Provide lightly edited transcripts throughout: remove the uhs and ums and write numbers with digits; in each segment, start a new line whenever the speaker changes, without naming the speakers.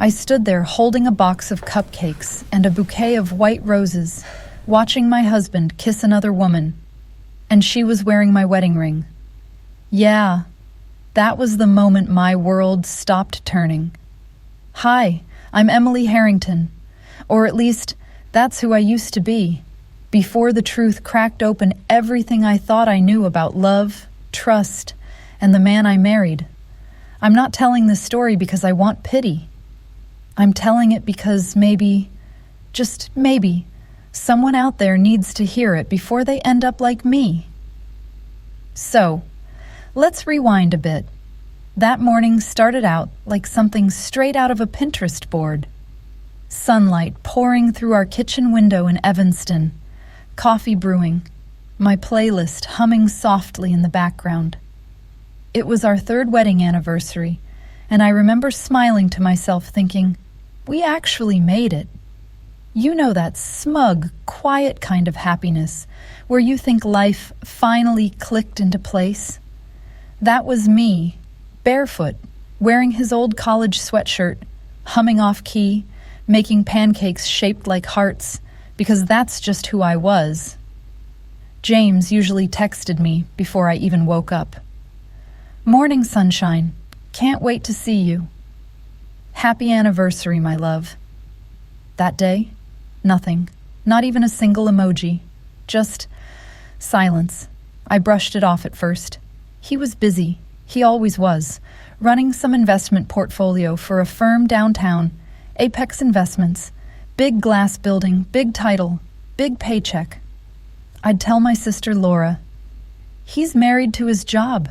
I stood there holding a box of cupcakes and a bouquet of white roses, watching my husband kiss another woman, and she was wearing my wedding ring. Yeah, that was the moment my world stopped turning. Hi, I'm Emily Harrington, or at least that's who I used to be, before the truth cracked open everything I thought I knew about love, trust, and the man I married. I'm not telling this story because I want pity. I'm telling it because maybe, just maybe, someone out there needs to hear it before they end up like me. So, let's rewind a bit. That morning started out like something straight out of a Pinterest board. Sunlight pouring through our kitchen window in Evanston, coffee brewing, my playlist humming softly in the background. It was our 3rd wedding anniversary, and I remember smiling to myself thinking, we actually made it. You know that smug, quiet kind of happiness where you think life finally clicked into place? That was me, barefoot, wearing his old college sweatshirt, humming off key, making pancakes shaped like hearts, because that's just who I was. James usually texted me before I even woke up. Morning, sunshine. Can't wait to see you. Happy anniversary, my love. That day, nothing. Not even a single emoji. Just silence. I brushed it off at first. He was busy. He always was. Running some investment portfolio for a firm downtown. Apex Investments. Big glass building, big title, big paycheck. I'd tell my sister Laura, he's married to his job.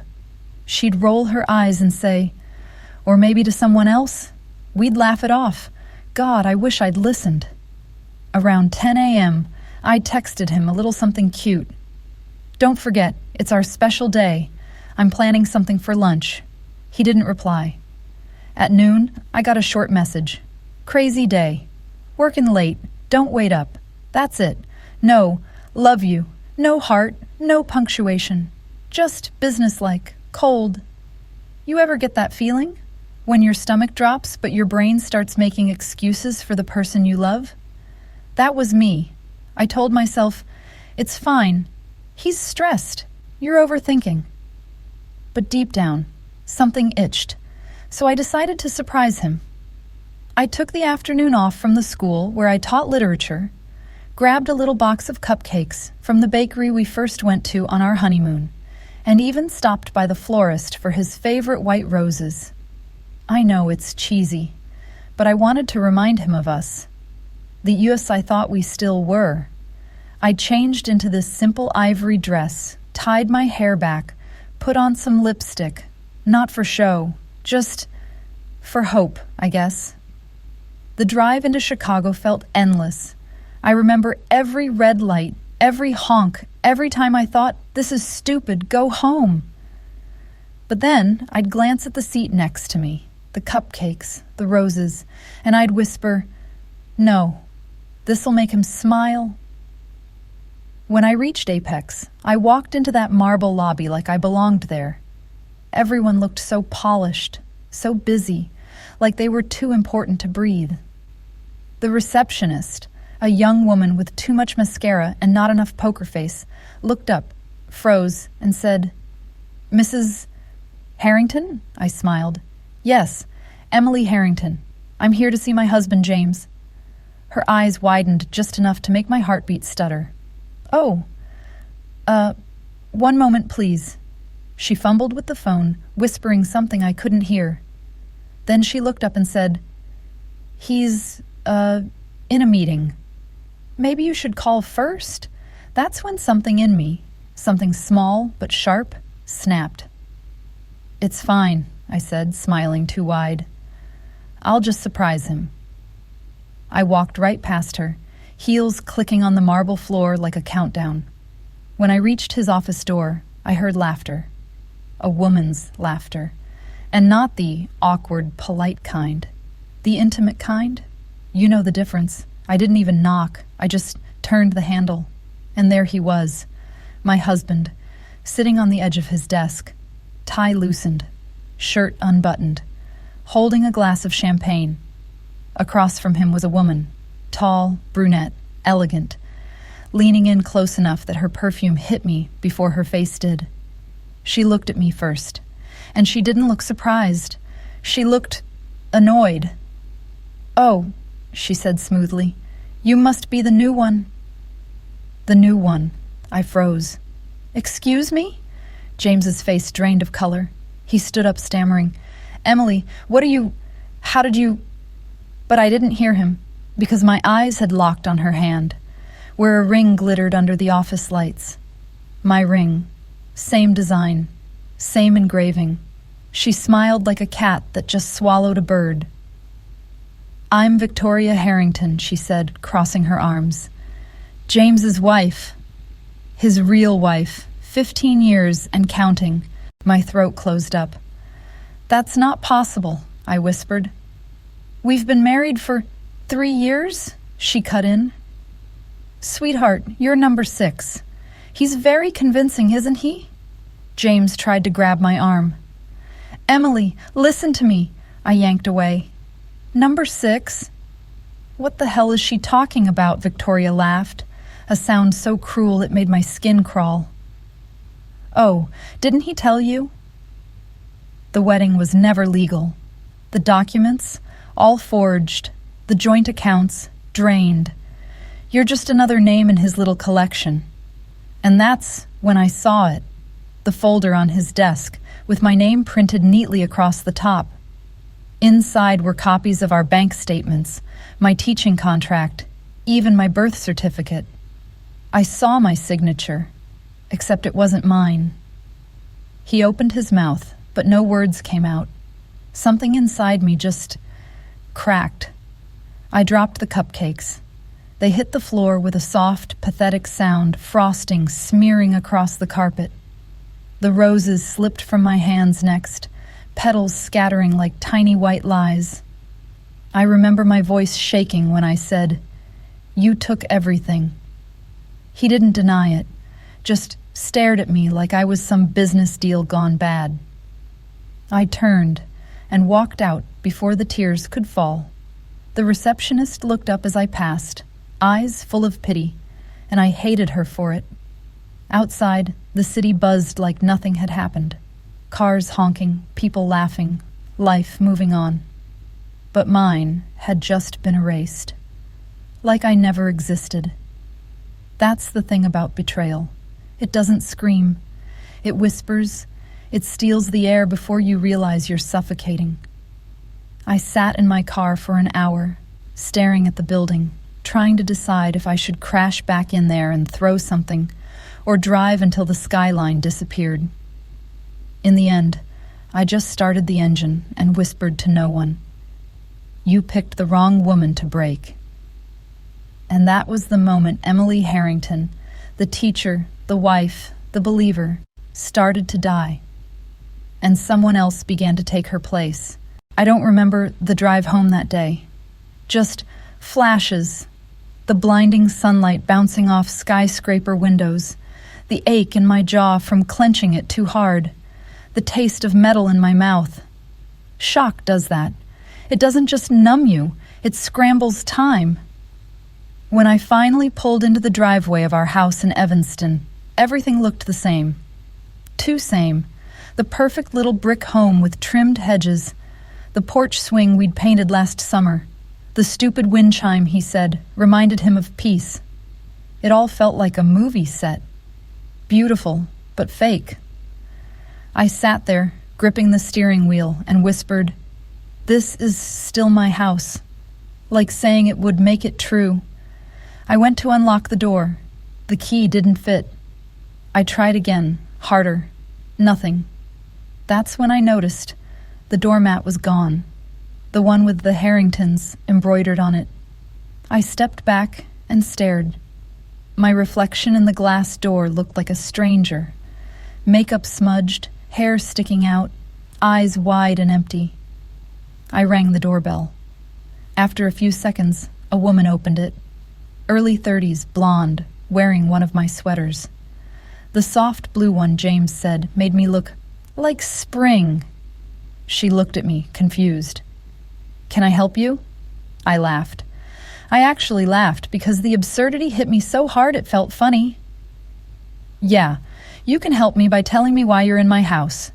She'd roll her eyes and say, or maybe to someone else. We'd laugh it off. God, I wish I'd listened. Around 10 a.m., I texted him a little something cute. Don't forget, it's our special day. I'm planning something for lunch. He didn't reply. At noon, I got a short message. Crazy day. Working late. Don't wait up. That's it. No, love you. No heart, no punctuation. Just businesslike, cold. You ever get that feeling? When your stomach drops, but your brain starts making excuses for the person you love? That was me. I told myself, it's fine. He's stressed. You're overthinking. But deep down, something itched. So I decided to surprise him. I took the afternoon off from the school where I taught literature, grabbed a little box of cupcakes from the bakery we first went to on our honeymoon, and even stopped by the florist for his favorite white roses. I know it's cheesy, but I wanted to remind him of us. The us I thought we still were. I changed into this simple ivory dress, tied my hair back, put on some lipstick, not for show, just for hope, I guess. The drive into Chicago felt endless. I remember every red light, every honk, every time I thought, this is stupid, go home. But then I'd glance at the seat next to me, the cupcakes, the roses, and I'd whisper, no, this'll make him smile. When I reached Apex, I walked into that marble lobby like I belonged there. Everyone looked so polished, so busy, like they were too important to breathe. The receptionist, a young woman with too much mascara and not enough poker face, looked up, froze, and said, Mrs. Harrington? I smiled. Yes, Emily Harrington. I'm here to see my husband, James. Her eyes widened just enough to make my heartbeat stutter. Oh, one moment, please. She fumbled with the phone, whispering something I couldn't hear. Then she looked up and said, He's, in a meeting. Maybe you should call first? That's when something in me, something small but sharp, snapped. It's fine, I said, smiling too wide. I'll just surprise him. I walked right past her, heels clicking on the marble floor like a countdown. When I reached his office door, I heard laughter. A woman's laughter. And not the awkward, polite kind. The intimate kind. You know the difference. I didn't even knock. I just turned the handle. And there he was, my husband, sitting on the edge of his desk, tie loosened, shirt unbuttoned, holding a glass of champagne. Across from him was a woman, tall, brunette, elegant, leaning in close enough that her perfume hit me before her face did. She looked at me first, and she didn't look surprised. She looked annoyed. "Oh," she said smoothly, "you must be the new one." The new one. I froze. "Excuse me?" James's face drained of color. He stood up, stammering, "Emily, how did you—" But I didn't hear him, because my eyes had locked on her hand, where a ring glittered under the office lights. My ring. Same design. Same engraving. She smiled like a cat that just swallowed a bird. "I'm Victoria Harrington," she said, crossing her arms. "James's wife. His real wife. 15 years and counting." My throat closed up. "That's not possible," I whispered. "We've been married for 3 years?" she cut in. "Sweetheart, you're number 6. He's very convincing, isn't he?" James tried to grab my arm. "Emily, listen to me," I yanked away. "Number 6? What the hell is she talking about?" Victoria laughed, a sound so cruel it made my skin crawl. "Oh, didn't he tell you?" The wedding was never legal. The documents, all forged. The joint accounts, drained. You're just another name in his little collection. And that's when I saw it, the folder on his desk, with my name printed neatly across the top. Inside were copies of our bank statements, my teaching contract, even my birth certificate. I saw my signature, except it wasn't mine. He opened his mouth, but no words came out. Something inside me just cracked. I dropped the cupcakes. They hit the floor with a soft, pathetic sound, frosting smearing across the carpet. The roses slipped from my hands next, petals scattering like tiny white lies. I remember my voice shaking when I said, "You took everything." He didn't deny it, just stared at me like I was some business deal gone bad. I turned and walked out before the tears could fall. The receptionist looked up as I passed, eyes full of pity, and I hated her for it. Outside, the city buzzed like nothing had happened. Cars honking, people laughing, life moving on. But mine had just been erased. Like I never existed. That's the thing about betrayal. It doesn't scream. It whispers. It steals the air before you realize you're suffocating. I sat in my car for an hour, staring at the building, trying to decide if I should crash back in there and throw something, or drive until the skyline disappeared. In the end, I just started the engine and whispered to no one, "You picked the wrong woman to break." And that was the moment Emily Harrington, the teacher, the wife, the believer, started to die. And someone else began to take her place. I don't remember the drive home that day. Just flashes, the blinding sunlight bouncing off skyscraper windows, the ache in my jaw from clenching it too hard, the taste of metal in my mouth. Shock does that. It doesn't just numb you, it scrambles time. When I finally pulled into the driveway of our house in Evanston, everything looked the same. Too same. The perfect little brick home with trimmed hedges, the porch swing we'd painted last summer. The stupid wind chime, he said, reminded him of peace. It all felt like a movie set. Beautiful, but fake. I sat there, gripping the steering wheel, and whispered, "This is still my house," like saying it would make it true. I went to unlock the door. The key didn't fit. I tried again, harder. Nothing. That's when I noticed the doormat was gone, the one with the Harringtons embroidered on it. I stepped back and stared. My reflection in the glass door looked like a stranger. Makeup smudged, hair sticking out, eyes wide and empty. I rang the doorbell. After a few seconds, a woman opened it. Early 30s, blonde, wearing one of my sweaters. The soft blue one, James said, made me look like spring. She looked at me, confused. "Can I help you?" I laughed. I actually laughed because the absurdity hit me so hard it felt funny. Yeah, you can help me by telling me why you're in my house.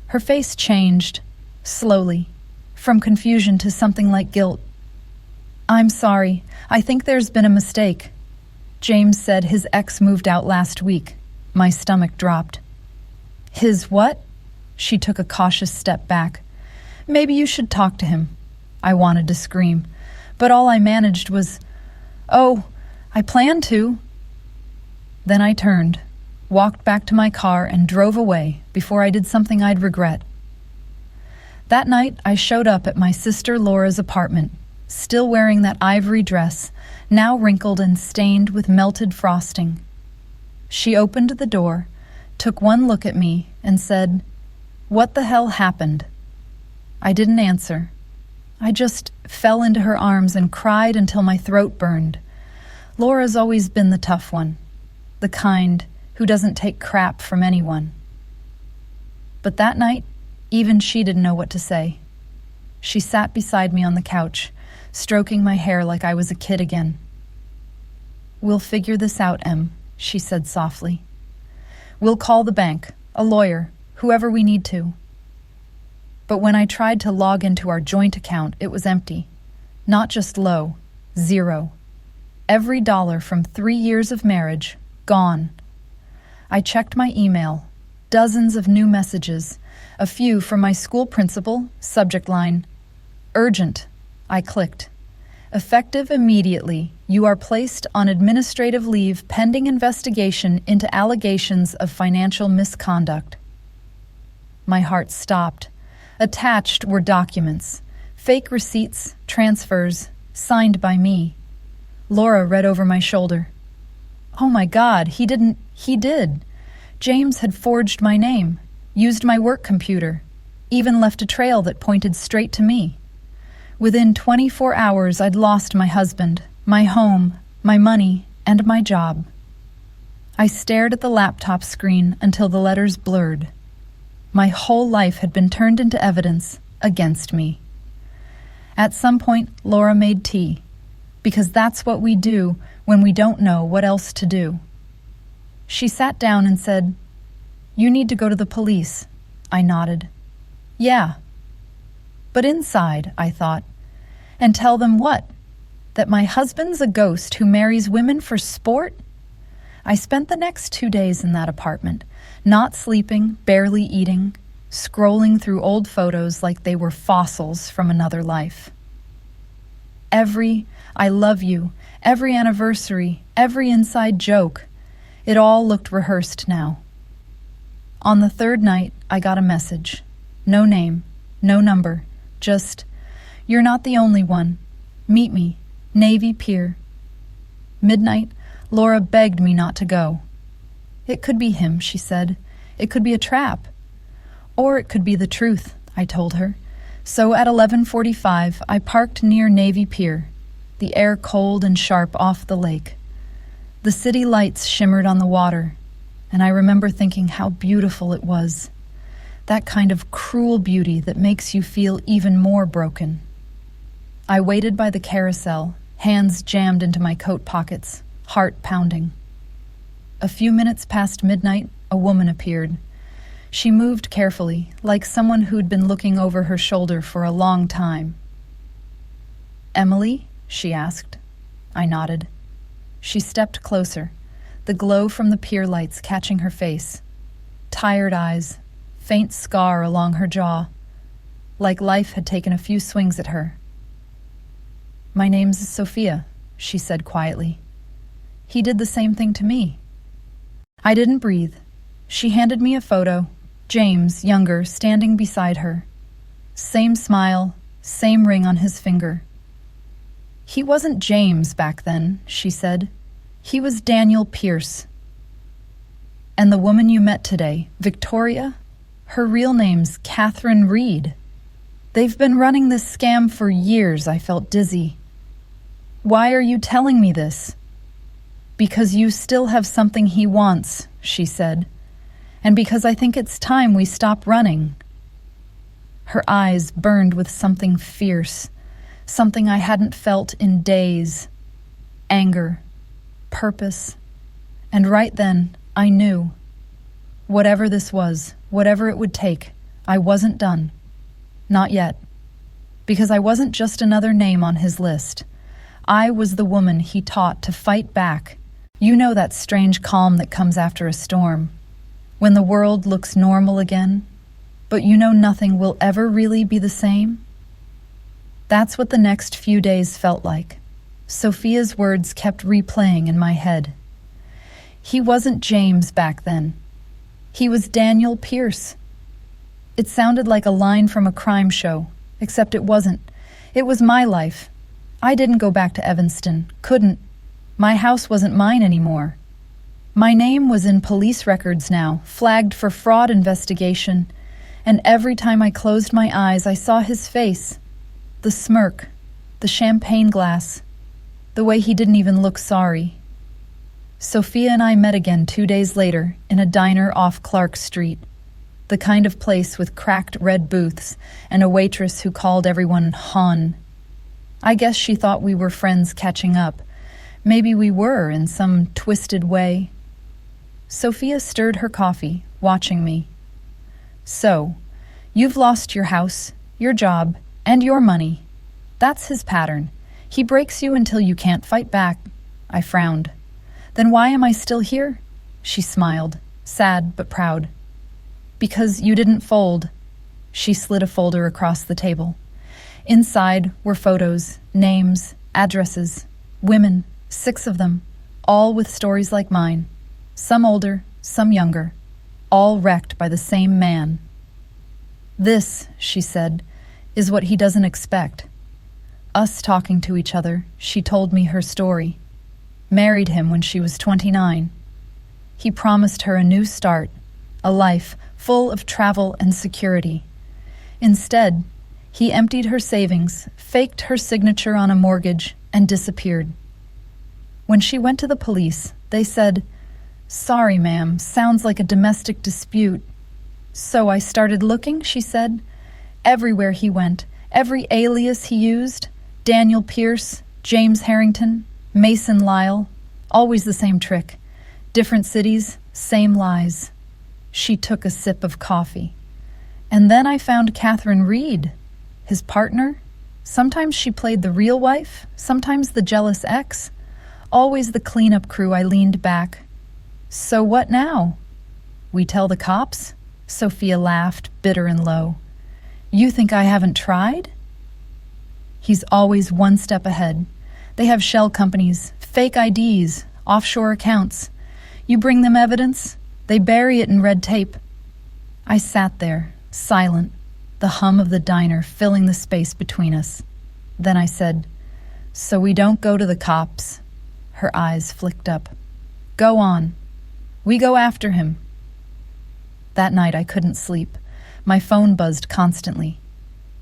Her face changed, slowly, from confusion to something like guilt. I'm sorry. I think there's been a mistake. James said his ex moved out last week. My stomach dropped. His what? She took a cautious step back. Maybe you should talk to him. I wanted to scream, but all I managed was, "Oh, I plan to." Then I turned, walked back to my car, and drove away before I did something I'd regret. That night, I showed up at my sister Laura's apartment, still wearing that ivory dress, now wrinkled and stained with melted frosting. She opened the door, took one look at me, and said, "What the hell happened?" I didn't answer. I just fell into her arms and cried until my throat burned. Laura's always been the tough one, the kind who doesn't take crap from anyone. But that night, even she didn't know what to say. She sat beside me on the couch, stroking my hair like I was a kid again. "We'll figure this out, Em," she said softly. "We'll call the bank, a lawyer, whoever we need to." But when I tried to log into our joint account, it was empty. Not just low, zero. Every dollar from 3 years of marriage, gone. I checked my email, dozens of new messages, a few from my school principal, subject line, "Urgent." I clicked. "Effective immediately. You are placed on administrative leave pending investigation into allegations of financial misconduct." My heart stopped. Attached were documents, fake receipts, transfers, signed by me. Laura read over my shoulder. "Oh my God, he did. James had forged my name, used my work computer, even left a trail that pointed straight to me. Within 24 hours, I'd lost my husband, my home, my money, and my job." I stared at the laptop screen until the letters blurred. My whole life had been turned into evidence against me. At some point, Laura made tea, because that's what we do when we don't know what else to do. She sat down and said, "You need to go to the police." I nodded. "Yeah." But inside, I thought, and tell them what? That my husband's a ghost who marries women for sport? I spent the next 2 days in that apartment, not sleeping, barely eating, scrolling through old photos like they were fossils from another life. Every "I love you," every anniversary, every inside joke, it all looked rehearsed now. On the third night, I got a message. No name, no number, just, "You're not the only one. Meet me, Navy Pier." Midnight, Laura begged me not to go. "It could be him," she said. "It could be a trap. Or it could be the truth," I told her. So at 11:45, I parked near Navy Pier, the air cold and sharp off the lake. The city lights shimmered on the water, and I remember thinking how beautiful it was. That kind of cruel beauty that makes you feel even more broken. I waited by the carousel, hands jammed into my coat pockets, heart pounding. A few minutes past midnight, a woman appeared. She moved carefully, like someone who'd been looking over her shoulder for a long time. "Emily?" she asked. I nodded. She stepped closer, the glow from the pier lights catching her face. Tired eyes, faint scar along her jaw, like life had taken a few swings at her. "My name's Sophia," she said quietly. "He did the same thing to me." I didn't breathe. She handed me a photo, James, younger, standing beside her. Same smile, same ring on his finger. "He wasn't James back then," she said. "He was Daniel Pierce. And the woman you met today, Victoria, her real name's Catherine Reed. They've been running this scam for years." I felt dizzy. "Why are you telling me this?" "Because you still have something he wants," she said. "And because I think it's time we stop running." Her eyes burned with something fierce, something I hadn't felt in days. Anger, purpose, and right then I knew. Whatever this was, whatever it would take, I wasn't done. Not yet. Because I wasn't just another name on his list. I was the woman he taught to fight back. You know that strange calm that comes after a storm, when the world looks normal again, but you know nothing will ever really be the same? That's what the next few days felt like. Sophia's words kept replaying in my head. He wasn't James back then. He was Daniel Pierce. It sounded like a line from a crime show, except it wasn't. It was my life. I didn't go back to Evanston, couldn't. My house wasn't mine anymore. My name was in police records now, flagged for fraud investigation, and every time I closed my eyes, I saw his face. The smirk, the champagne glass, the way he didn't even look sorry. Sophia and I met again 2 days later in a diner off Clark Street, the kind of place with cracked red booths and a waitress who called everyone Hon. I guess she thought we were friends catching up. Maybe we were in some twisted way. Sophia stirred her coffee, watching me. So, you've lost your house, your job, and your money. That's his pattern. He breaks you until you can't fight back. I frowned. Then why am I still here? She smiled, sad but proud. Because you didn't fold. She slid a folder across the table. Inside were photos, names, addresses, women, 6 of them, all with stories like mine. Some older, some younger, all wrecked by the same man. This, she said, is what he doesn't expect. Us talking to each other, she told me her story. Married him when she was 29. He promised her a new start, a life full of travel and security. Instead, he emptied her savings, faked her signature on a mortgage, and disappeared. When she went to the police, they said, "Sorry, ma'am, sounds like a domestic dispute." So I started looking, she said. Everywhere he went, every alias he used, Daniel Pierce, James Harrington, Mason Lyle, always the same trick. Different cities, same lies. She took a sip of coffee. And then I found Catherine Reed, his partner. Sometimes she played the real wife, sometimes the jealous ex. Always the cleanup crew. I leaned back. So what now? We tell the cops? Sophia laughed, bitter and low. You think I haven't tried? He's always one step ahead. They have shell companies, fake IDs, offshore accounts. You bring them evidence, they bury it in red tape. I sat there, silent, the hum of the diner filling the space between us. Then I said, "So we don't go to the cops." Her eyes flicked up. "Go on. We go after him." That night I couldn't sleep. My phone buzzed constantly.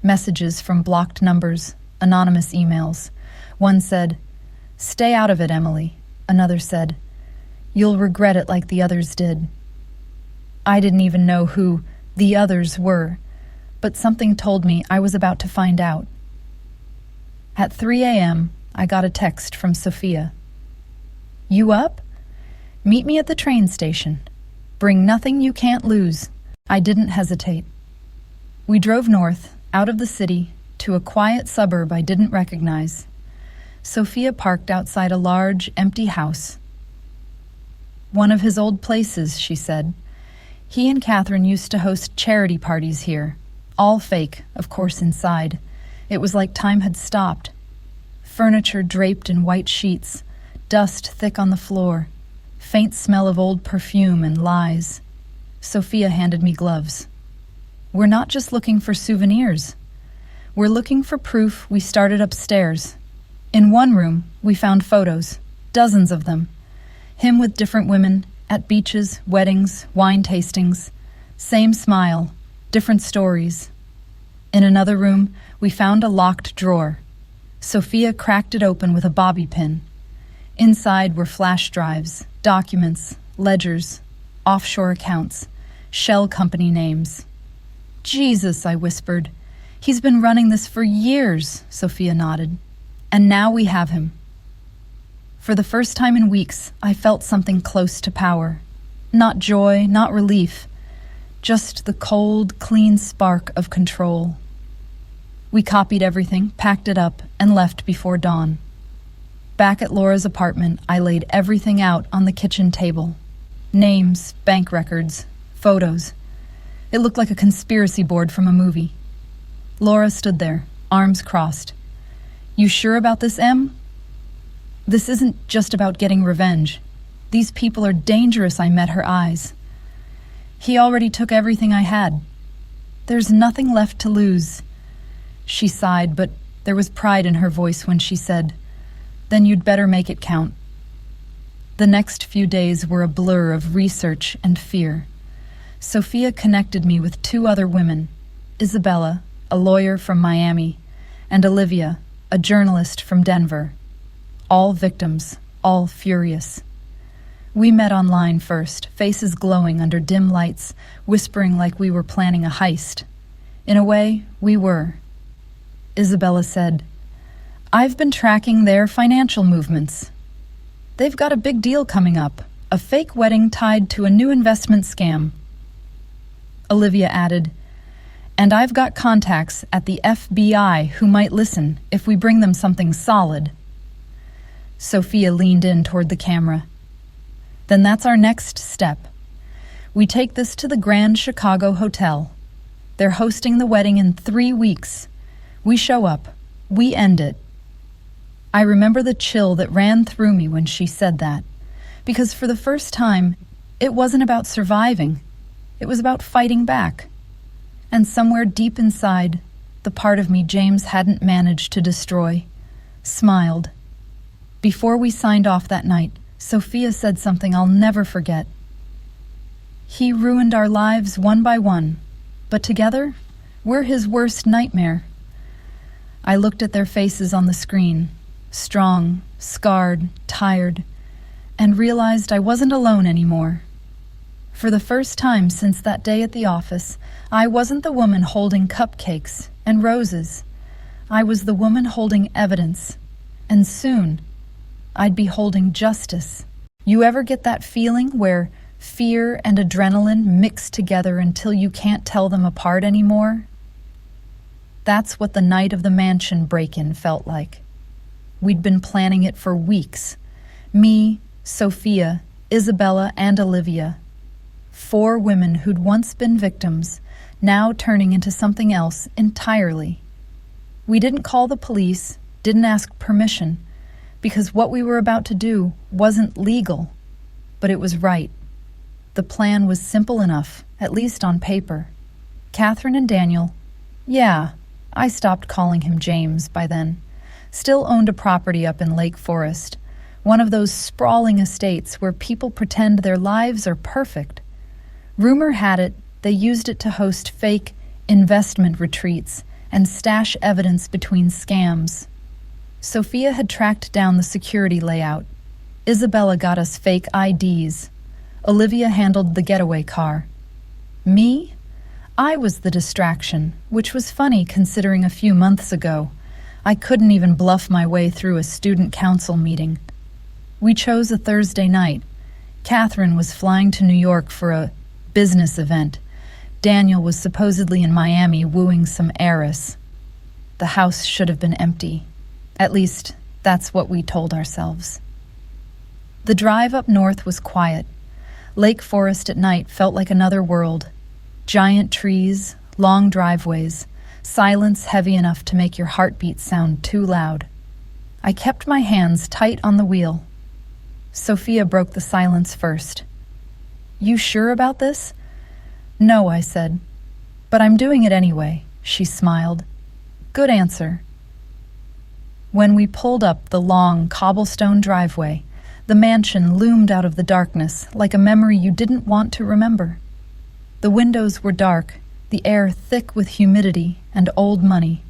Messages from blocked numbers, anonymous emails. One said, "Stay out of it, Emily." Another said, "You'll regret it like the others did." I didn't even know who the others were, but something told me I was about to find out. At 3 a.m., I got a text from Sophia. "You up? Meet me at the train station. Bring nothing you can't lose." I didn't hesitate. We drove north, out of the city, to a quiet suburb I didn't recognize. Sophia parked outside a large, empty house. "One of his old places," she said. "He and Catherine used to host charity parties here. All fake, of course, inside. It was like time had stopped. Furniture draped in white sheets, dust thick on the floor, faint smell of old perfume and lies." Sophia handed me gloves. "We're not just looking for souvenirs. We're looking for proof we started upstairs. In one room, we found photos, dozens of them. Him with different women, at beaches, weddings, wine tastings. Same smile, different stories. In another room, we found a locked drawer. Sophia cracked it open with a bobby pin. Inside were flash drives, documents, ledgers, offshore accounts, shell company names. "Jesus," I whispered. He's been running this for years, Sophia nodded. And now we have him. For the first time in weeks, I felt something close to power. Not joy, not relief, just the cold, clean spark of control. We copied everything, packed it up, and left before dawn. Back at Laura's apartment, I laid everything out on the kitchen table. Names, bank records, photos. It looked like a conspiracy board from a movie. Laura stood there, arms crossed. "You sure about this, Em?" "This isn't just about getting revenge. These people are dangerous," I met her eyes. "He already took everything I had. There's nothing left to lose." She sighed, but there was pride in her voice when she said, "Then you'd better make it count." The next few days were a blur of research and fear. Sophia connected me with two other women, Isabella, a lawyer from Miami, and Olivia, a journalist from Denver. All victims, all furious. We met online first, faces glowing under dim lights, whispering like we were planning a heist. In a way, we were. Isabella said, "I've been tracking their financial movements. They've got a big deal coming up, a fake wedding tied to a new investment scam." Olivia added, "And I've got contacts at the FBI who might listen if we bring them something solid." Sophia leaned in toward the camera. "Then that's our next step. We take this to the Grand Chicago Hotel. They're hosting the wedding in 3 weeks. We show up. We end it." I remember the chill that ran through me when she said that, because for the first time, it wasn't about surviving. It was about fighting back. And somewhere deep inside, the part of me James hadn't managed to destroy, smiled. Before we signed off that night, Sophia said something I'll never forget. "He ruined our lives one by one, but together, we're his worst nightmare." I looked at their faces on the screen, strong, scarred, tired, and realized I wasn't alone anymore. For the first time since that day at the office, I wasn't the woman holding cupcakes and roses. I was the woman holding evidence, and soon I'd be holding justice. You ever get that feeling where fear and adrenaline mix together until you can't tell them apart anymore? That's what the night of the mansion break-in felt like. We'd been planning it for weeks. Me, Sophia, Isabella, and Olivia. 4 women who'd once been victims, now turning into something else entirely. We didn't call the police, didn't ask permission, because what we were about to do wasn't legal, but it was right. The plan was simple enough, at least on paper. Catherine and Daniel, yeah, I stopped calling him James by then, still owned a property up in Lake Forest, one of those sprawling estates where people pretend their lives are perfect. Rumor had it they used it to host fake investment retreats and stash evidence between scams. Sophia had tracked down the security layout. Isabella got us fake IDs. Olivia handled the getaway car. Me? I was the distraction, which was funny considering a few months ago I couldn't even bluff my way through a student council meeting. We chose a Thursday night. Catherine was flying to New York for a business event. Daniel was supposedly in Miami wooing some heiress. The house should have been empty. At least, that's what we told ourselves. The drive up north was quiet. Lake Forest at night felt like another world. Giant trees, long driveways, silence heavy enough to make your heartbeat sound too loud. I kept my hands tight on the wheel. Sophia broke the silence first. "You sure about this?" "No," I said. "But I'm doing it anyway," she smiled. "Good answer." When we pulled up the long cobblestone driveway, the mansion loomed out of the darkness like a memory you didn't want to remember. The windows were dark, the air thick with humidity and old money.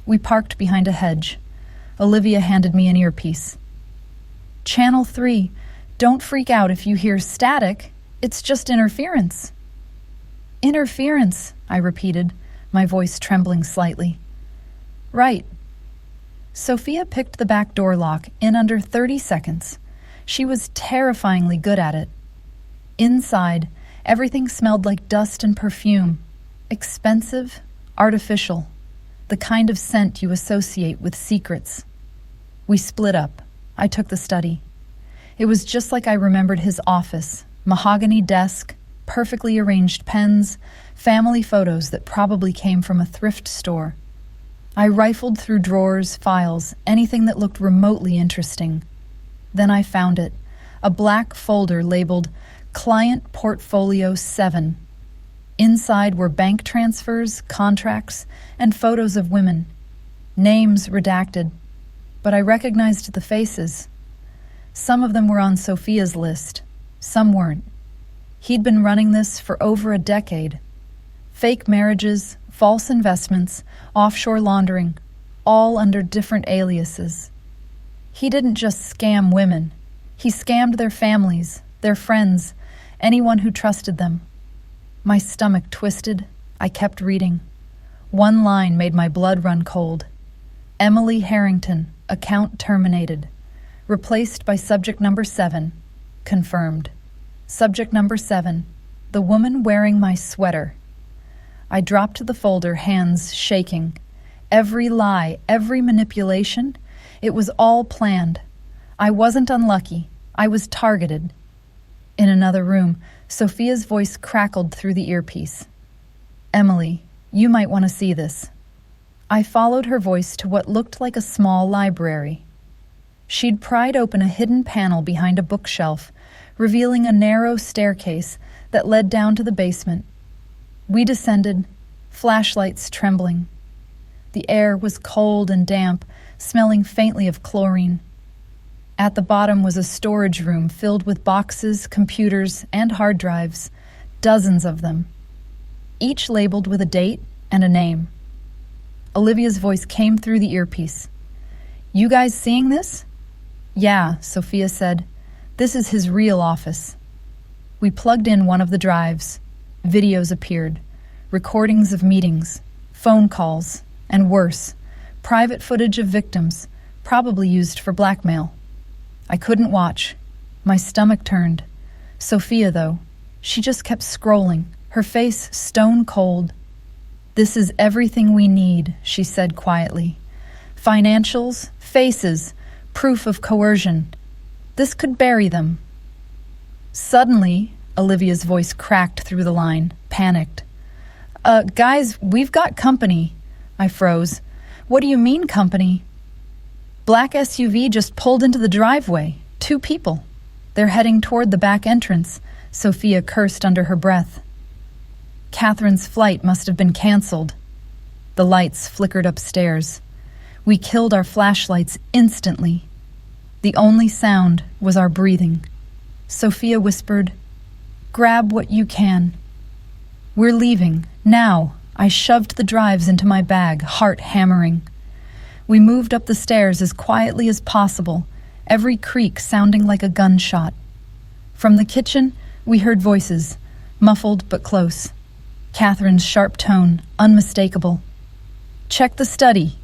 We parked behind a hedge. Olivia handed me an earpiece. "Channel 3, don't freak out if you hear static. It's just interference." "Interference," I repeated, my voice trembling slightly. Right. Sophia picked the back door lock in under 30 seconds. She was terrifyingly good at it. Inside, everything smelled like dust and perfume. Expensive, artificial. The kind of scent you associate with secrets. We split up. I took the study. It was just like I remembered his office. Mahogany desk, perfectly arranged pens, family photos that probably came from a thrift store. I rifled through drawers, files, anything that looked remotely interesting. Then I found it, a black folder labeled Client Portfolio 7. Inside were bank transfers, contracts, and photos of women. Names redacted, but I recognized the faces. Some of them were on Sophia's list, some weren't. He'd been running this for over a decade. Fake marriages, false investments, offshore laundering, all under different aliases. He didn't just scam women. He scammed their families, their friends, anyone who trusted them. My stomach twisted. I kept reading. One line made my blood run cold. Emily Harrington, account terminated. Replaced by subject number 7. Confirmed. Subject number 7. The woman wearing my sweater. I dropped the folder, hands shaking. Every lie, every manipulation, it was all planned. I wasn't unlucky. I was targeted. In another room, Sophia's voice crackled through the earpiece. Emily, you might want to see this. I followed her voice to what looked like a small library. She'd pried open a hidden panel behind a bookshelf, revealing a narrow staircase that led down to the basement. We descended, flashlights trembling. The air was cold and damp, smelling faintly of chlorine. At the bottom was a storage room filled with boxes, computers, and hard drives, dozens of them, each labeled with a date and a name. Olivia's voice came through the earpiece. You guys seeing this? Yeah, Sophia said. This is his real office. We plugged in one of the drives. Videos appeared, recordings of meetings, phone calls, and worse, private footage of victims, probably used for blackmail. I couldn't watch. My stomach turned. Sophia, though, she just kept scrolling, her face stone cold. This is everything we need, she said quietly. Financials, faces, proof of coercion. This could bury them. Suddenly, Olivia's voice cracked through the line, panicked. Guys, we've got company. I froze. What do you mean, company? Black SUV just pulled into the driveway. 2 people. They're heading toward the back entrance, Sophia cursed under her breath. Catherine's flight must have been canceled. The lights flickered upstairs. We killed our flashlights instantly. The only sound was our breathing. Sophia whispered, Grab what you can. We're leaving, now. I shoved the drives into my bag, heart hammering. We moved up the stairs as quietly as possible, every creak sounding like a gunshot. From the kitchen, we heard voices, muffled but close. Catherine's sharp tone, unmistakable. Check the study.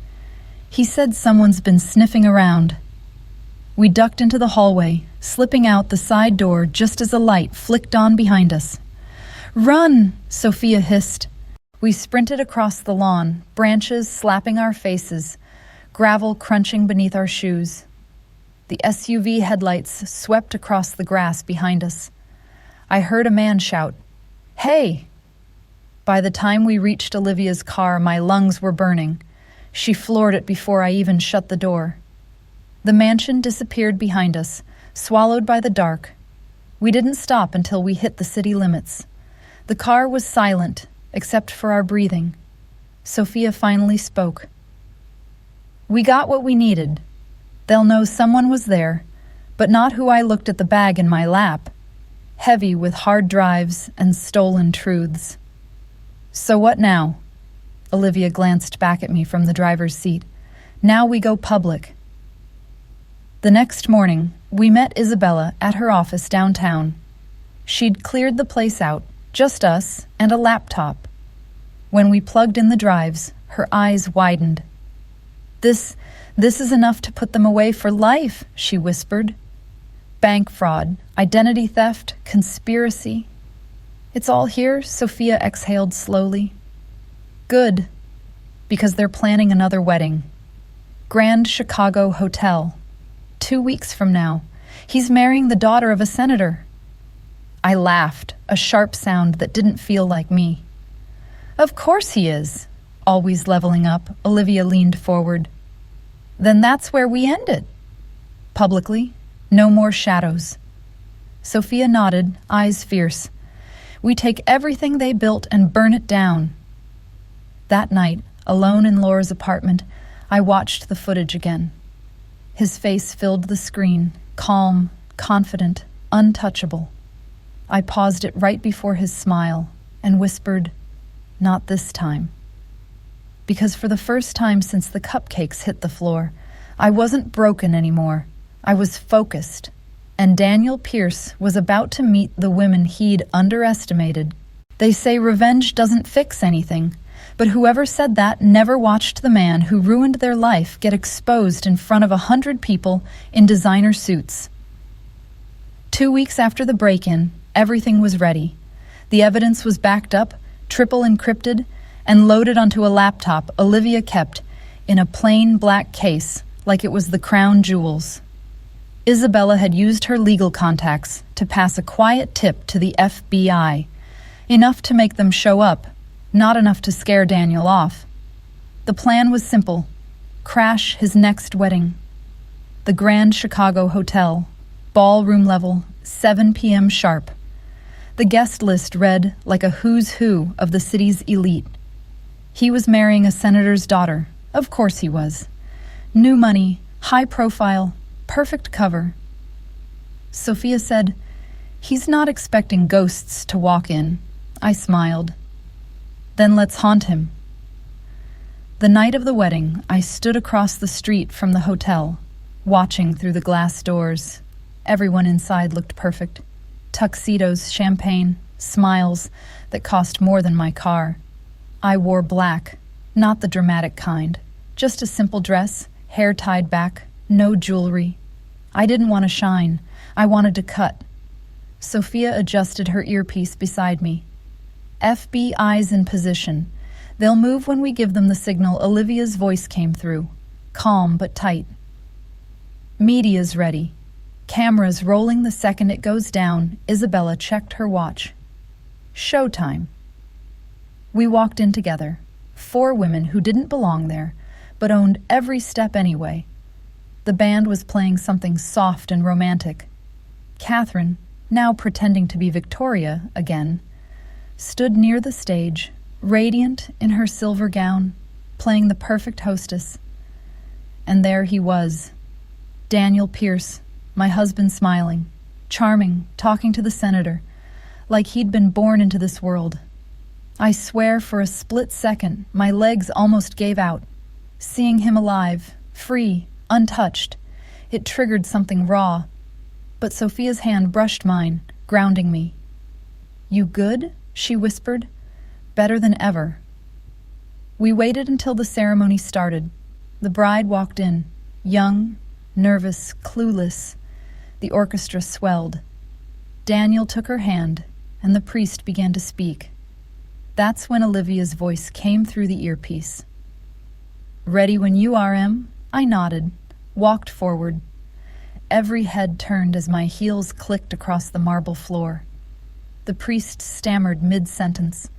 He said someone's been sniffing around. We ducked into the hallway, slipping out the side door just as a light flicked on behind us. Run, Sophia hissed. We sprinted across the lawn, branches slapping our faces, gravel crunching beneath our shoes. The SUV headlights swept across the grass behind us. I heard a man shout, Hey! By the time we reached Olivia's car, my lungs were burning. She floored it before I even shut the door. The mansion disappeared behind us, swallowed by the dark. We didn't stop until we hit the city limits. The car was silent, except for our breathing. Sophia finally spoke. We got what we needed. They'll know someone was there, but not who. I looked at the bag in my lap, heavy with hard drives and stolen truths. So what now? Olivia glanced back at me from the driver's seat. Now we go public. The next morning, we met Isabella at her office downtown. She'd cleared the place out, just us and a laptop. When we plugged in the drives, her eyes widened. This is enough to put them away for life, she whispered. Bank fraud, identity theft, conspiracy. It's all here, Sophia exhaled slowly. Good, because they're planning another wedding. Grand Chicago Hotel. 2 weeks from now. He's marrying the daughter of a senator. I laughed, a sharp sound that didn't feel like me. Of course he is. Always leveling up, Olivia leaned forward. Then that's where we end it. Publicly, no more shadows. Sophia nodded, eyes fierce. We take everything they built and burn it down. That night, alone in Laura's apartment, I watched the footage again. His face filled the screen, calm, confident, untouchable. I paused it right before his smile and whispered, "Not this time." Because for the first time since the cupcakes hit the floor, I wasn't broken anymore. I was focused. And Daniel Pierce was about to meet the women he'd underestimated. They say revenge doesn't fix anything, but whoever said that never watched the man who ruined their life get exposed in front of 100 people in designer suits. 2 weeks after the break-in, everything was ready. The evidence was backed up, triple encrypted, and loaded onto a laptop Olivia kept in a plain black case like it was the crown jewels. Isabella had used her legal contacts to pass a quiet tip to the FBI, enough to make them show up, not enough to scare Daniel off. The plan was simple: crash his next wedding. The Grand Chicago Hotel, ballroom level, 7 p.m. sharp. The guest list read like a who's who of the city's elite. He was marrying a senator's daughter. Of course he was. New money, high profile, perfect cover. Sophia said, "He's not expecting ghosts to walk in." I smiled. "Then let's haunt him." The night of the wedding, I stood across the street from the hotel, watching through the glass doors. Everyone inside looked perfect. Tuxedos, champagne, smiles that cost more than my car. I wore black, not the dramatic kind. Just a simple dress, hair tied back, no jewelry. I didn't want to shine. I wanted to cut. Sophia adjusted her earpiece beside me. FBI's in position. They'll move when we give them the signal. Olivia's voice came through, calm but tight. Media's ready. Cameras rolling the second it goes down. Isabella checked her watch. Showtime. We walked in together, 4 women who didn't belong there, but owned every step anyway. The band was playing something soft and romantic. Catherine, now pretending to be Victoria again, stood near the stage, radiant in her silver gown, playing the perfect hostess. And there he was, Daniel Pierce, my husband, smiling, charming, talking to the senator, like he'd been born into this world. I swear for a split second, my legs almost gave out. Seeing him alive, free, untouched, it triggered something raw. But Sophia's hand brushed mine, grounding me. "You good?" she whispered. "Better than ever." We waited until the ceremony started. The bride walked in, young, nervous, clueless. The orchestra swelled. Daniel took her hand, and the priest began to speak. That's when Olivia's voice came through the earpiece. "Ready when you are, Em?" I nodded, walked forward. Every head turned as my heels clicked across the marble floor. The priest stammered mid-sentence.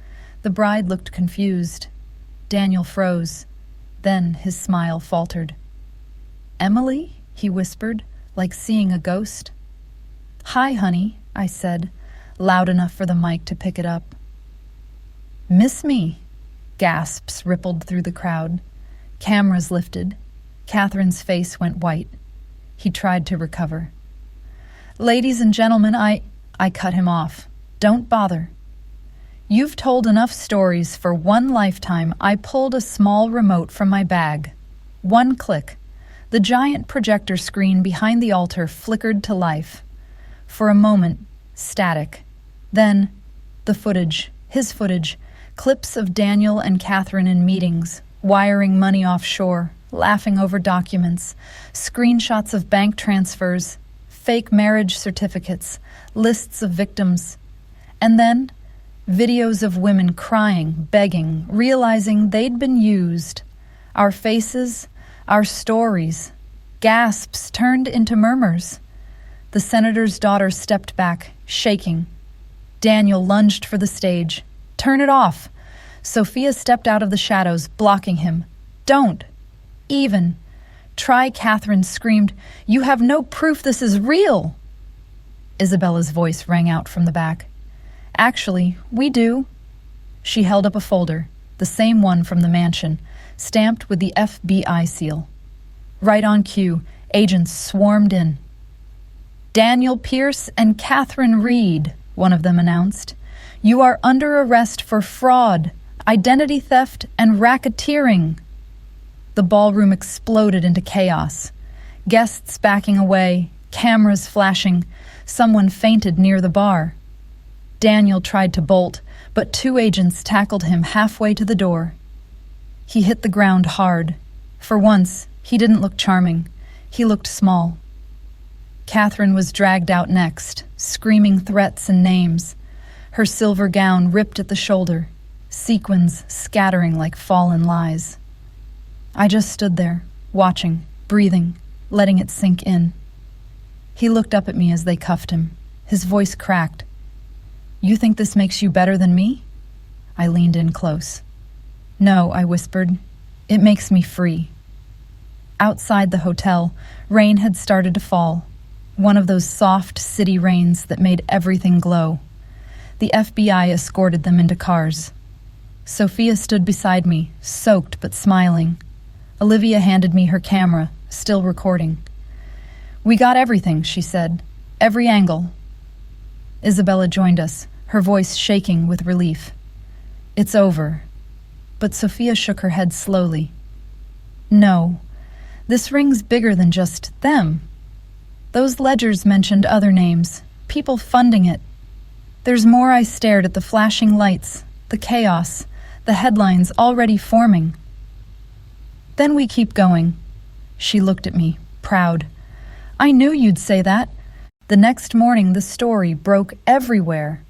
The bride looked confused. Daniel froze. Then his smile faltered. "Emily?" he whispered, like seeing a ghost. "Hi, honey," I said, loud enough for the mic to pick it up. "Miss me?" Gasps rippled through the crowd. Cameras lifted. Catherine's face went white. He tried to recover. "Ladies and gentlemen, I cut him off. "Don't bother. You've told enough stories for one lifetime." I pulled a small remote from my bag. One click. The giant projector screen behind the altar flickered to life. For a moment, static. Then, the footage, his footage, Clips of Daniel and Catherine in meetings, wiring money offshore, laughing over documents, screenshots of bank transfers, fake marriage certificates, lists of victims. And then, videos of women crying, begging, realizing they'd been used. Our faces, our stories, gasps turned into murmurs. The senator's daughter stepped back, shaking. Daniel lunged for the stage. "Turn it off!" Sophia stepped out of the shadows, blocking him. "Don't! Even!" "Try," Catherine screamed. "You have no proof this is real!" Isabella's voice rang out from the back. "Actually, we do." She held up a folder, the same one from the mansion, stamped with the FBI seal. Right on cue, agents swarmed in. "Daniel Pierce and Catherine Reed," one of them announced. "You are under arrest for fraud, identity theft, and racketeering." The ballroom exploded into chaos. Guests backing away, cameras flashing. Someone fainted near the bar. Daniel tried to bolt, but two agents tackled him halfway to the door. He hit the ground hard. For once, he didn't look charming. He looked small. Catherine was dragged out next, screaming threats and names. Her silver gown ripped at the shoulder, sequins scattering like fallen lies. I just stood there, watching, breathing, letting it sink in. He looked up at me as they cuffed him. His voice cracked. "You think this makes you better than me?" I leaned in close. "No," I whispered. "It makes me free." Outside the hotel, rain had started to fall. One of those soft city rains that made everything glow. The FBI escorted them into cars. Sophia stood beside me, soaked but smiling. Olivia handed me her camera, still recording. "We got everything," she said. "Every angle." Isabella joined us, her voice shaking with relief. "It's over." But Sophia shook her head slowly. "No, this ring's bigger than just them. Those ledgers mentioned other names, people funding it. There's more." I stared at the flashing lights, the chaos, the headlines already forming. "Then we keep going." She looked at me, proud. "I knew you'd say that." The next morning, the story broke everywhere.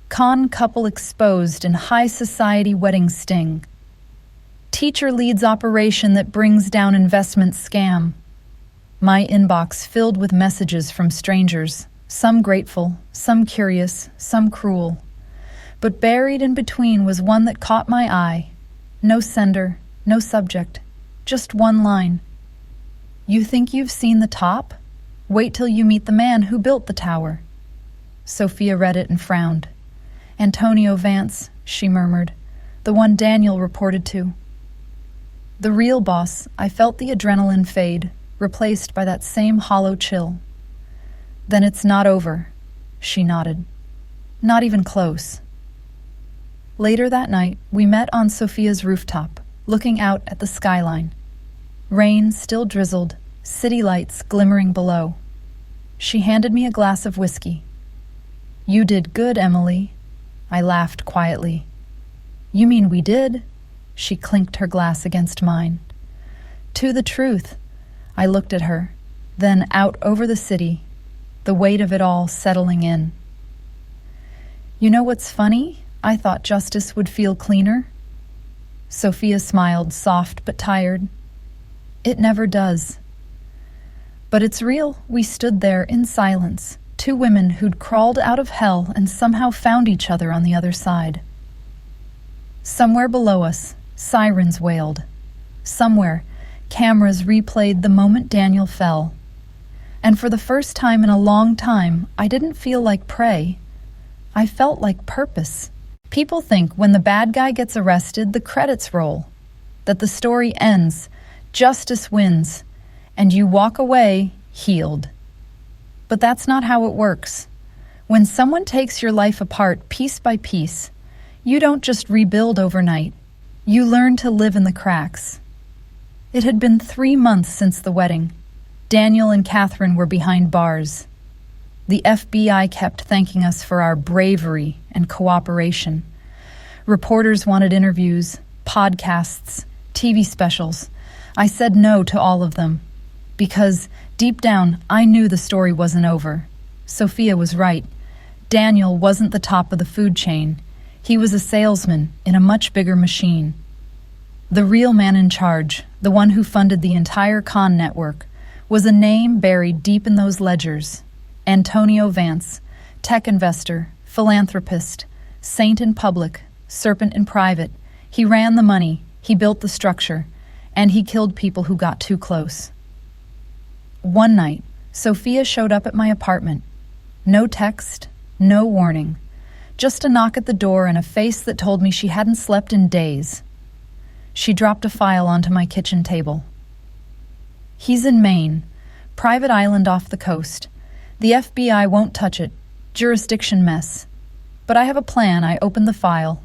Con couple exposed in high society wedding sting. Teacher leads operation that brings down investment scam. My inbox filled with messages from strangers, some grateful, some curious, some cruel. But buried in between was one that caught my eye. No sender, no subject, just one line. "You think you've seen the top? Wait till you meet the man who built the tower." Sophia read it and frowned. "Antonio Vance," she murmured, "the one Daniel reported to." The real boss, I felt the adrenaline fade, replaced by that same hollow chill. "Then it's not over," she nodded. "Not even close." Later that night, we met on Sophia's rooftop, looking out at the skyline. Rain still drizzled, city lights glimmering below. She handed me a glass of whiskey. "You did good, Emily." I laughed quietly. "You mean we did?" She clinked her glass against mine. "To the truth." I looked at her, then out over the city, the weight of it all settling in. "You know what's funny? I thought justice would feel cleaner." Sophia smiled, soft but tired. "It never does." But it's real. We stood there in silence, two women who'd crawled out of hell and somehow found each other on the other side. Somewhere below us, sirens wailed. Somewhere, cameras replayed the moment Daniel fell. And for the first time in a long time, I didn't feel like prey. I felt like purpose. People think when the bad guy gets arrested, the credits roll, that the story ends, justice wins, and you walk away healed. But that's not how it works. When someone takes your life apart piece by piece, you don't just rebuild overnight. You learn to live in the cracks. It had been 3 months since the wedding. Daniel and Catherine were behind bars. The FBI kept thanking us for our bravery and cooperation. Reporters wanted interviews, podcasts, TV specials. I said no to all of them. Because, deep down, I knew the story wasn't over. Sophia was right. Daniel wasn't the top of the food chain. He was a salesman in a much bigger machine. The real man in charge, the one who funded the entire con network, was a name buried deep in those ledgers. Antonio Vance, tech investor, philanthropist, saint in public, serpent in private. He ran the money, he built the structure, and he killed people who got too close. One night, Sophia showed up at my apartment. No text, no warning. Just a knock at the door and a face that told me she hadn't slept in days. She dropped a file onto my kitchen table. He's in Maine, private island off the coast. The FBI won't touch it. Jurisdiction mess. But I have a plan. I opened the file.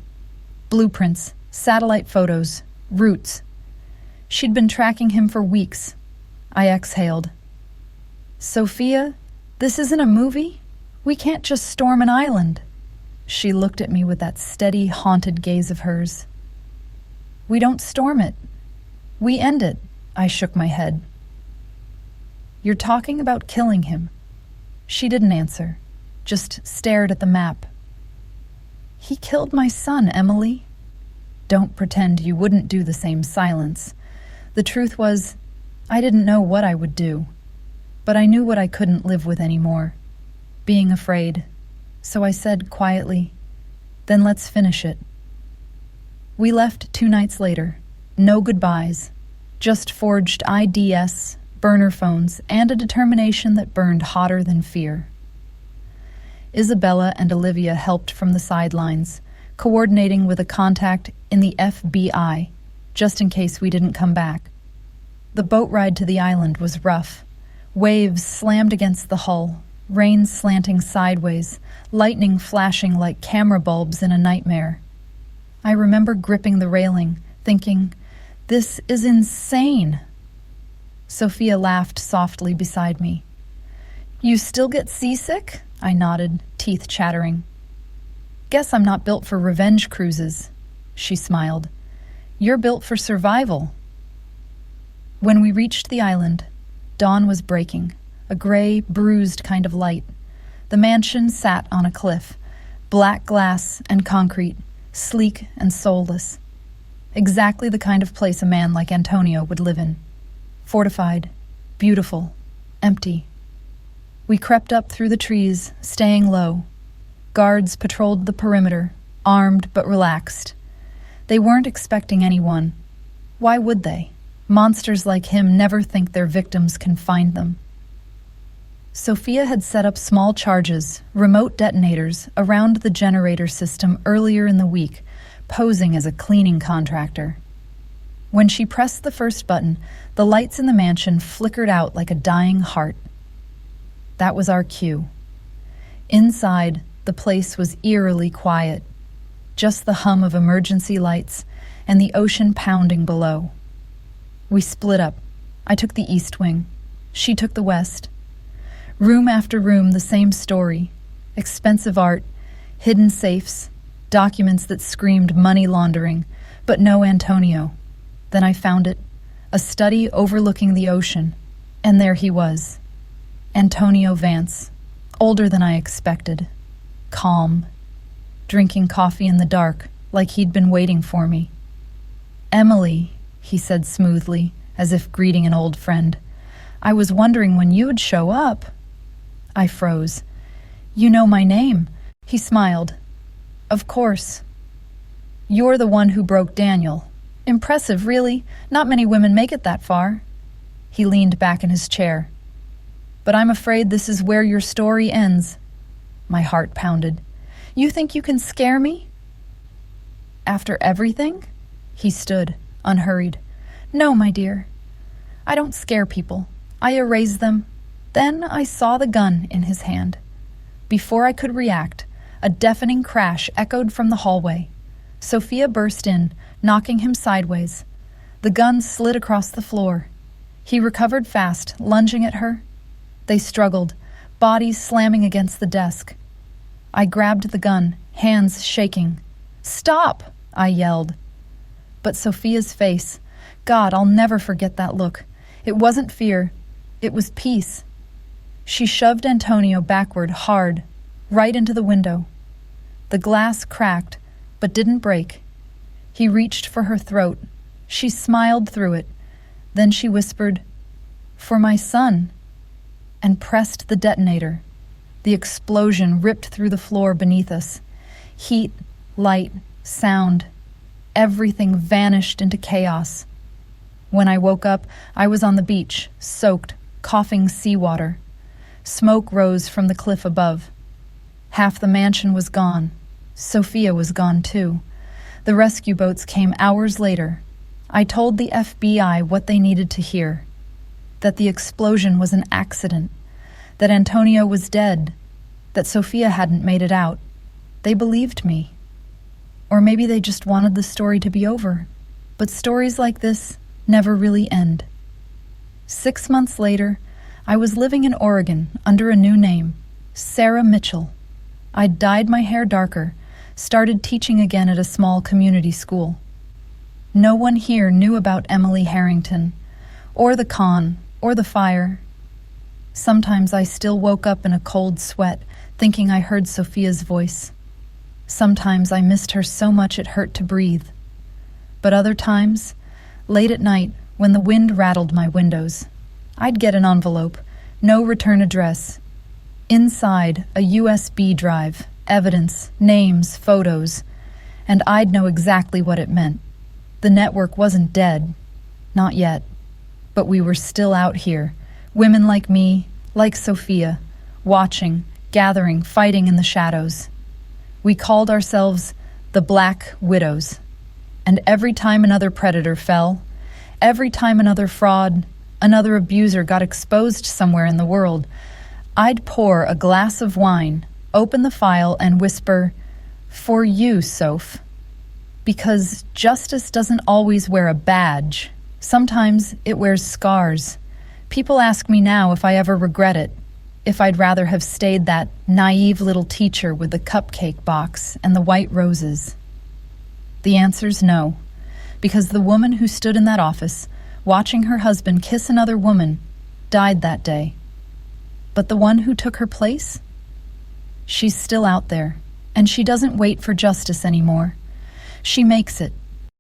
Blueprints, satellite photos, routes. She'd been tracking him for weeks. I exhaled. Sophia, this isn't a movie. We can't just storm an island. She looked at me with that steady, haunted gaze of hers. We don't storm it. We end it. I shook my head. You're talking about killing him. She didn't answer, just stared at the map. He killed my son, Emily. Don't pretend you wouldn't do the same. Silence. The truth was, I didn't know what I would do, but I knew what I couldn't live with anymore. Being afraid. So I said quietly, then let's finish it. We left 2 nights later. No goodbyes. Just forged IDs, burner phones, and a determination that burned hotter than fear. Isabella and Olivia helped from the sidelines, coordinating with a contact in the FBI, just in case we didn't come back. The boat ride to the island was rough. Waves slammed against the hull, rain slanting sideways, lightning flashing like camera bulbs in a nightmare. I remember gripping the railing, thinking, this is insane. Sophia laughed softly beside me. You still get seasick? I nodded, teeth chattering. Guess I'm not built for revenge cruises. She smiled. You're built for survival. When we reached the island, dawn was breaking, a gray, bruised kind of light. The mansion sat on a cliff, black glass and concrete, sleek and soulless. Exactly the kind of place a man like Antonio would live in. Fortified, beautiful, empty. We crept up through the trees, staying low. Guards patrolled the perimeter, armed but relaxed. They weren't expecting anyone. Why would they? Monsters like him never think their victims can find them. Sophia had set up small charges, remote detonators, around the generator system earlier in the week, posing as a cleaning contractor. When she pressed the first button, the lights in the mansion flickered out like a dying heart. That was our cue. Inside, the place was eerily quiet, just the hum of emergency lights and the ocean pounding below. We split up. I took the east wing. She took the west. Room after room, the same story. Expensive art, hidden safes, documents that screamed money laundering, but no Antonio. Then I found it, a study overlooking the ocean, and there he was. Antonio Vance, older than I expected, calm, drinking coffee in the dark like he'd been waiting for me. Emily, he said smoothly, as if greeting an old friend. I was wondering when you'd show up. I froze. You know my name. He smiled. Of course. You're the one who broke Daniel. Impressive, really. Not many women make it that far. He leaned back in his chair. But I'm afraid this is where your story ends. My heart pounded. You think you can scare me? After everything? He stood, unhurried. No, my dear. I don't scare people. I erase them. Then I saw the gun in his hand. Before I could react, a deafening crash echoed from the hallway. Sophia burst in, knocking him sideways. The gun slid across the floor. He recovered fast, lunging at her. They struggled, bodies slamming against the desk. I grabbed the gun, hands shaking. Stop! I yelled. But Sophia's face, God, I'll never forget that look. It wasn't fear, it was peace. She shoved Antonio backward hard, right into the window. The glass cracked, but didn't break. He reached for her throat. She smiled through it. Then she whispered, "For my son," and pressed the detonator. The explosion ripped through the floor beneath us. Heat, light, sound, everything vanished into chaos. When I woke up, I was on the beach, soaked, coughing seawater. Smoke rose from the cliff above. Half the mansion was gone. Sophia was gone too. The rescue boats came hours later. I told the FBI what they needed to hear. That the explosion was an accident. That Antonio was dead. That Sophia hadn't made it out. They believed me. Or maybe they just wanted the story to be over. But stories like this never really end. 6 months later, I was living in Oregon under a new name, Sarah Mitchell. I'd dyed my hair darker, started teaching again at a small community school. No one here knew about Emily Harrington, or the con, or the fire. Sometimes I still woke up in a cold sweat, thinking I heard Sophia's voice. Sometimes I missed her so much it hurt to breathe. But other times, late at night, when the wind rattled my windows, I'd get an envelope, no return address. Inside, a USB drive, evidence, names, photos, and I'd know exactly what it meant. The network wasn't dead. Not yet. But we were still out here. Women like me, like Sophia, watching, gathering, fighting in the shadows. We called ourselves the Black Widows. And every time another predator fell, every time another fraud, another abuser got exposed somewhere in the world, I'd pour a glass of wine, open the file, and whisper, "For you, Soph." Because justice doesn't always wear a badge. Sometimes it wears scars. People ask me now if I ever regret it, if I'd rather have stayed that naive little teacher with the cupcake box and the white roses. The answer's no, because the woman who stood in that office, watching her husband kiss another woman, died that day. But the one who took her place? She's still out there, and she doesn't wait for justice anymore. She makes it.